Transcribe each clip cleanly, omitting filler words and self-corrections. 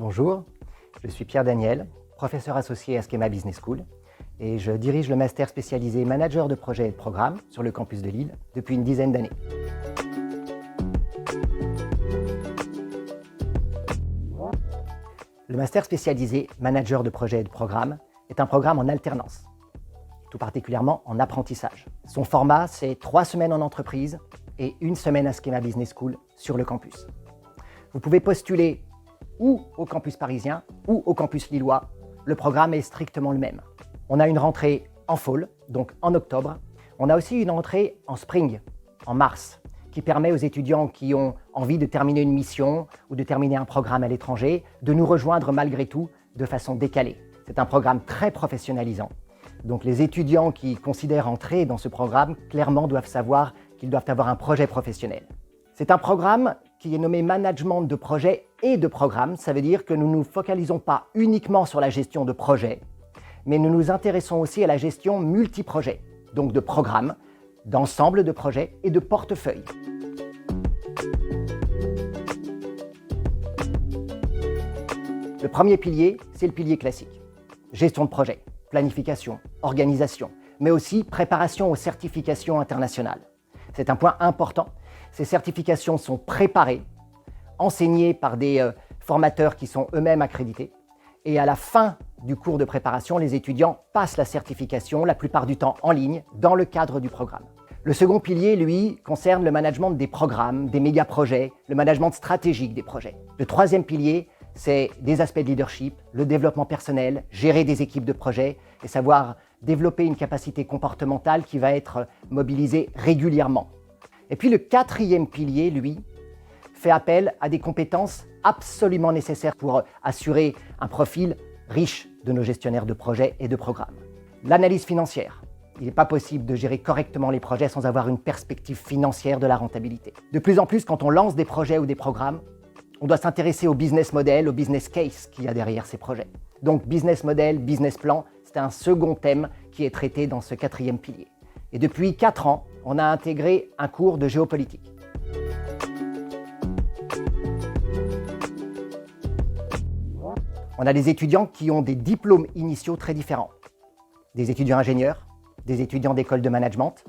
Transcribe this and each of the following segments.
Bonjour, je suis Pierre Daniel, professeur associé à Schema Business School et je dirige le master spécialisé manager de projets et de programmes sur le campus de Lille depuis une dizaine d'années. Le master spécialisé manager de projets et de programmes est un programme en alternance, tout particulièrement en apprentissage. Son format, c'est 3 semaines en entreprise et 1 semaine à Schema Business School sur le campus. Vous pouvez postuler ou au campus parisien ou au campus lillois. Le programme est strictement le même. On a une rentrée en fall, donc en octobre. On a aussi une rentrée en spring, en mars, qui permet aux étudiants qui ont envie de terminer une mission ou de terminer un programme à l'étranger de nous rejoindre malgré tout de façon décalée. C'est un programme très professionnalisant. Donc les étudiants qui considèrent entrer dans ce programme clairement doivent savoir qu'ils doivent avoir un projet professionnel. C'est un programme qui est nommé management de projet et de programme. Ça veut dire que nous ne nous focalisons pas uniquement sur la gestion de projet, mais nous nous intéressons aussi à la gestion multi-projet, donc de programmes, d'ensemble de projets et de portefeuilles. Le premier pilier, c'est le pilier classique. Gestion de projet, planification, organisation, mais aussi préparation aux certifications internationales. C'est un point important. Ces certifications sont préparées, enseignées par des formateurs qui sont eux-mêmes accrédités. Et à la fin du cours de préparation, les étudiants passent la certification, la plupart du temps en ligne, dans le cadre du programme. Le second pilier, lui, concerne le management des programmes, des méga-projets, le management stratégique des projets. Le troisième pilier, c'est des aspects de leadership, le développement personnel, gérer des équipes de projet et savoir développer une capacité comportementale qui va être mobilisée régulièrement. Et puis le quatrième pilier, lui, fait appel à des compétences absolument nécessaires pour assurer un profil riche de nos gestionnaires de projets et de programmes. L'analyse financière. Il n'est pas possible de gérer correctement les projets sans avoir une perspective financière de la rentabilité. De plus en plus, quand on lance des projets ou des programmes, on doit s'intéresser au business model, au business case qu'il y a derrière ces projets. Donc business model, business plan, c'est un second thème qui est traité dans ce quatrième pilier. Et depuis 4 ans, on a intégré un cours de géopolitique. On a des étudiants qui ont des diplômes initiaux très différents. Des étudiants ingénieurs, des étudiants d'école de management.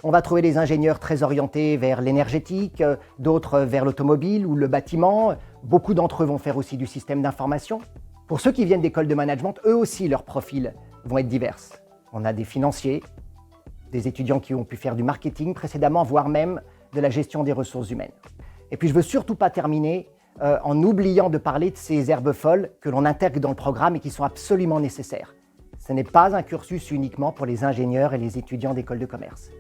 On va trouver des ingénieurs très orientés vers l'énergétique, d'autres vers l'automobile ou le bâtiment. Beaucoup d'entre eux vont faire aussi du système d'information. Pour ceux qui viennent d'école de management, eux aussi, leurs profils vont être divers. On a des financiers, des étudiants qui ont pu faire du marketing précédemment, voire même de la gestion des ressources humaines. Et puis je ne veux surtout pas terminer en oubliant de parler de ces herbes folles que l'on intègre dans le programme et qui sont absolument nécessaires. Ce n'est pas un cursus uniquement pour les ingénieurs et les étudiants d'école de commerce.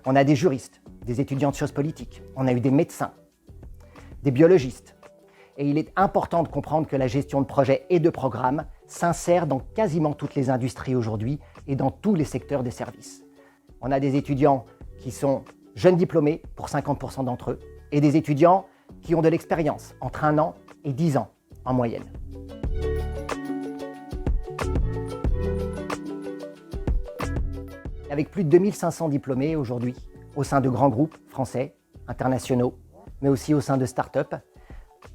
On a des juristes, des étudiants de sciences politiques, on a eu des médecins, des biologistes. Et il est important de comprendre que la gestion de projet et de programme s'insère dans quasiment toutes les industries aujourd'hui et dans tous les secteurs des services. On a des étudiants qui sont jeunes diplômés, pour 50% d'entre eux, et des étudiants qui ont de l'expérience, entre 1 an et 10 ans en moyenne. Avec plus de 2500 diplômés aujourd'hui, au sein de grands groupes français, internationaux, mais aussi au sein de start-up,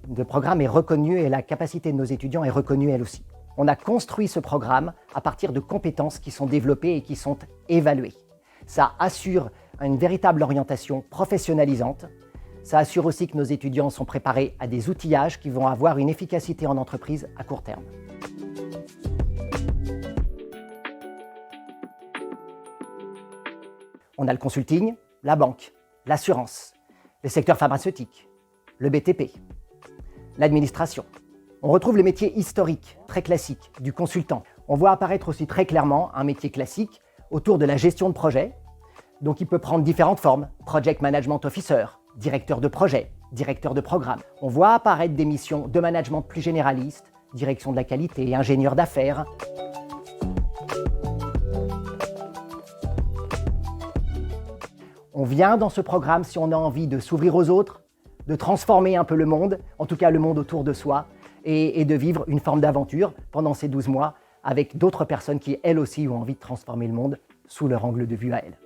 le programme est reconnu et la capacité de nos étudiants est reconnue elle aussi. On a construit ce programme à partir de compétences qui sont développées et qui sont évaluées. Ça assure une véritable orientation professionnalisante. Ça assure aussi que nos étudiants sont préparés à des outillages qui vont avoir une efficacité en entreprise à court terme. On a le consulting, la banque, l'assurance, les secteurs pharmaceutiques, le BTP, l'administration. On retrouve le métier historique, très classique, du consultant. On voit apparaître aussi très clairement un métier classique autour de la gestion de projet. Donc il peut prendre différentes formes, Project Management Officer, directeur de projet, directeur de programme. On voit apparaître des missions de management plus généralistes, direction de la qualité, ingénieur d'affaires. On vient dans ce programme si on a envie de s'ouvrir aux autres, de transformer un peu le monde, en tout cas le monde autour de soi, et de vivre une forme d'aventure pendant ces 12 mois avec d'autres personnes qui, elles aussi, ont envie de transformer le monde sous leur angle de vue à elles.